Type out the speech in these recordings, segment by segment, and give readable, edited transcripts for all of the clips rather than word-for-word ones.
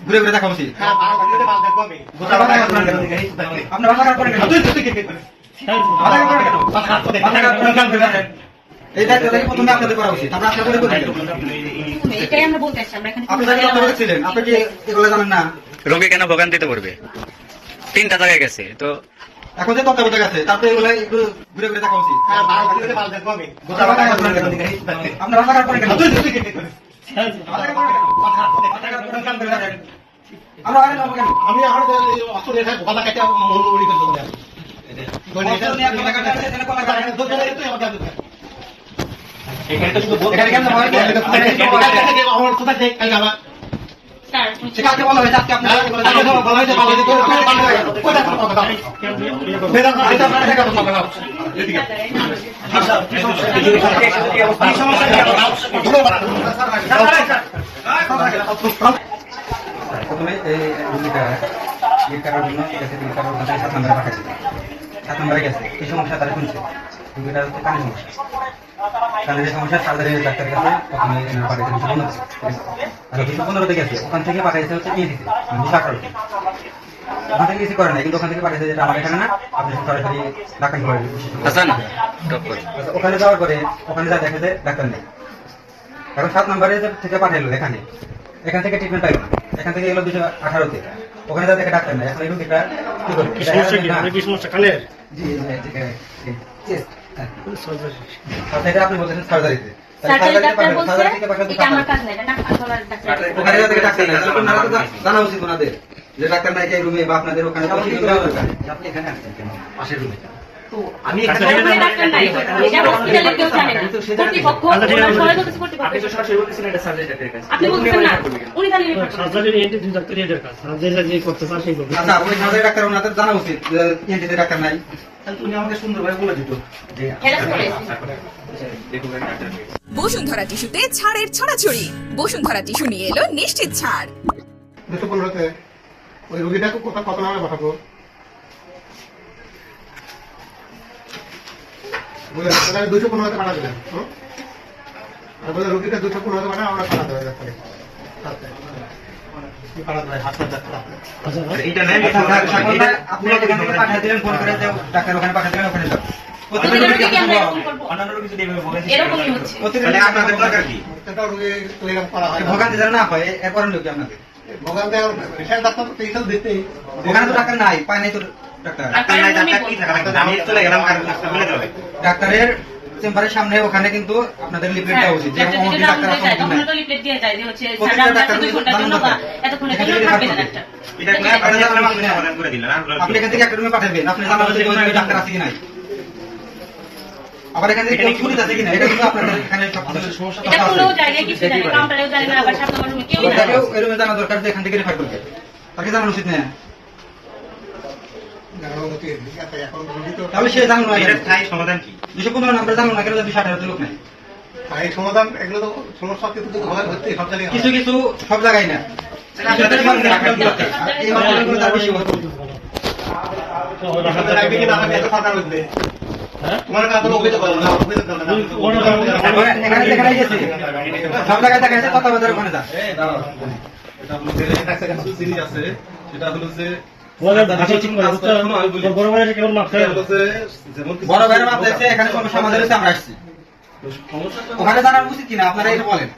ঘুরে ঘুরে দেখা উচিত। আপনার ভাষা খারাপ করেন কেন? এই দায়িত্ব থেকে প্রথমে আপনাদের করা উচিত। আমরা আপনাদের করে এটাই আমরা বলতে চাচ্ছি। আমরা এখানে আপনি ছিলেন, আপনি কি এগুলো জানেন না? রোগী কেন ভোগান্তিতে পড়বে? 3টা জায়গায় গেছে তো এখন যে তত্ত্বাবধায়ক আছে তারপরে এগুলো একটু ঘুরে ঘুরে দেখা উচিত। আপনার ভাষা খারাপ করেন কেন? আমরা আরে নেবো কেন? আমি আর অস্ত্র রেখে গলা কেটে মন উড়ি করে দেবো। এখানে তো শুধু এখানে কেন হয়? আমার কোথায় থেকে কাল যাবা স্যার সেটাকে বলা হয়েছে আজকে আপনার বলা হয়েছে প্রথমে এই রুগীটা লিড করার জন্য লিড করার ওখানে 7 নম্বরে পাঠাচ্ছি। 7 নম্বরে গেছে এই সমস্যা তারা শুনছে। রুগীটা হচ্ছে কানের সমস্যা। কানের সমস্যা সার্জারি ডাক্তারের কাছে প্রথমে পাঠাইছে 215 আর 215 গেছে ওখান থেকে পাঠাইছে হচ্ছে ইএনটিতে 218 ওখান থেকে কিছু করে নাই কিন্তু ওখান থেকে পাঠাইছে যেটা আমার এখানে না আপনি সরাসরি ডাক্তার করে হাসান ওখানে যাওয়ার পরে ওখানে যা দেখে যে ডাক্তার নেই। এখন 7 নম্বরে থেকে পাঠাইলো এখানে এখান থেকে ট্রিটমেন্ট পাইব না। এখান থেকে এলো 218-তে ওখানে যা দেখে ডাক্তার নেই। এখন এই রোগীটা কি করবে? আপনি বলছেন সার্জারিতে জানা উচিত ওনাদের যে ডাক্তার নাই এই রুমে বা আপনাদের ওখানে আপনি এখানে আসছেন কেন পাশের রুমে? আমি ডাক্তার ওনাদের জানা উচিত ডাক্তার নাই উনি আমাকে সুন্দরভাবে বলে দিত। বসুন্ধরা টিস্যুতে ছাড়ের ছড়াছড়ি। বসুন্ধরা টিস্যু নিয়ে এলো নিশ্চিত ছাড়। 215-তে ওই রোগীটাকে কত নামে পাঠাবো? বলে 215-তে পাঠা দিলেন আর বলে রোগীটা 215-তে পাঠা আমরা পাঠা দেবো ডাক্তারে আপনি এখান থেকে পাঠিয়ে দিলেন ফোন করে ডাক্তার ওখানে পাঠিয়ে দিলেন ওখানে যাও। ভোগান্তি যেন না হয় এরপর লোক আপনাদের ওখানে তো ডাক্তার নাই পায় নাই তো ডাক্তার ডাক্তারের চেম্বারের সামনে ওখানে কিন্তু আপনাদের লিফলেট দেওয়া উচিত। আপনি এখান থেকে একটা রুমে পাঠাবেন আপনি জানাবেন ডাক্তার আছে কি নাই আবার এখানে পুলিশ আছে কিনা এটা কিন্তু আপনাদের এখানে এরকম জানা দরকার যে এখান থেকে রেফার করবে তাকে জানানো উচিত না। তাহলে সে জানলো না সমাধান কি 215 নাম্বার জানলো না কেন 218 লোক নাই সমাধান এগুলো তো সমস্যা কিন্তু হচ্ছে সব জায়গায় কিছু কিছু সব জায়গায় না তার বেশি সব জায়গায় দেখা যাচ্ছে তত্ত্বাবধায়ক ওখানে যা সেটা হলো যে বড় ভাইয়ের মাপ দেখছে এখানে সমস্যা আমাদের হচ্ছে আমরা আসছি ওখানে জানার উচিত কিনা আপনারা এটা বলেন।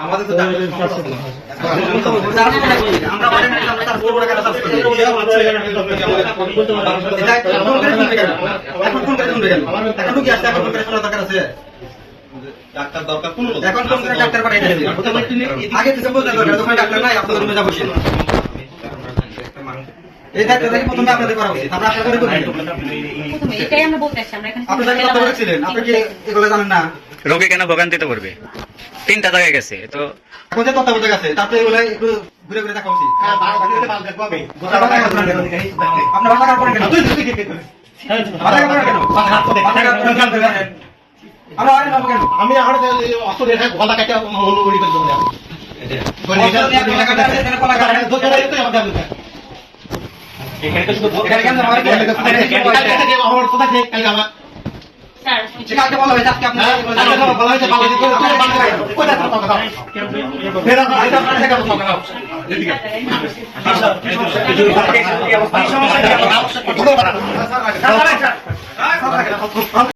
আমাদের তো ডাক্তার দরকার এখন কোন ডাক্তার পাঠাই আগে থেকে বলতে দরকার যখন ডাক্তার নাই আপনাদের রুমে যাবো এই দায়িত্ব থেকে প্রথমে আপনাদের করা উচিত। আমরা আপনাদের করে এটাই আমরা বলতে চাচ্ছি। আমরা এখানে আপনাদের ছিলেন, আপনি কি এগুলো জানেন না? রোগী কেন ভোগান্তিতে পড়বে? 3টা জায়গায় গেছে তো এখন যে তত্ত্বাবধায়ক আছে তারপরে এগুলো একটু ঘুরে ঘুরে দেখা উচিত। আপনার ভাষা খারাপ করেন কেন? আমরা আরে নেবো কেন? আমি আর অস্ত্র রেখে গলা কেটে মন উড়ি করে দেবো। এখানে তো শুধু এখানে কেন হয়? আমার কোথায় থেকে কাল যাবা স্যার সে কালকে বলা হয়েছে আজকে আপনি হ্যাঁ, আজকে সব বলা হয়েছে, ভালো দিকে তুমি বাংলা গাইড। ওই দেখো তোমাকে দাও। ফের আপনার এটা আপনার থেকে তোমাকে দাও। এদিকে। কি সমস্যা কি আপনার?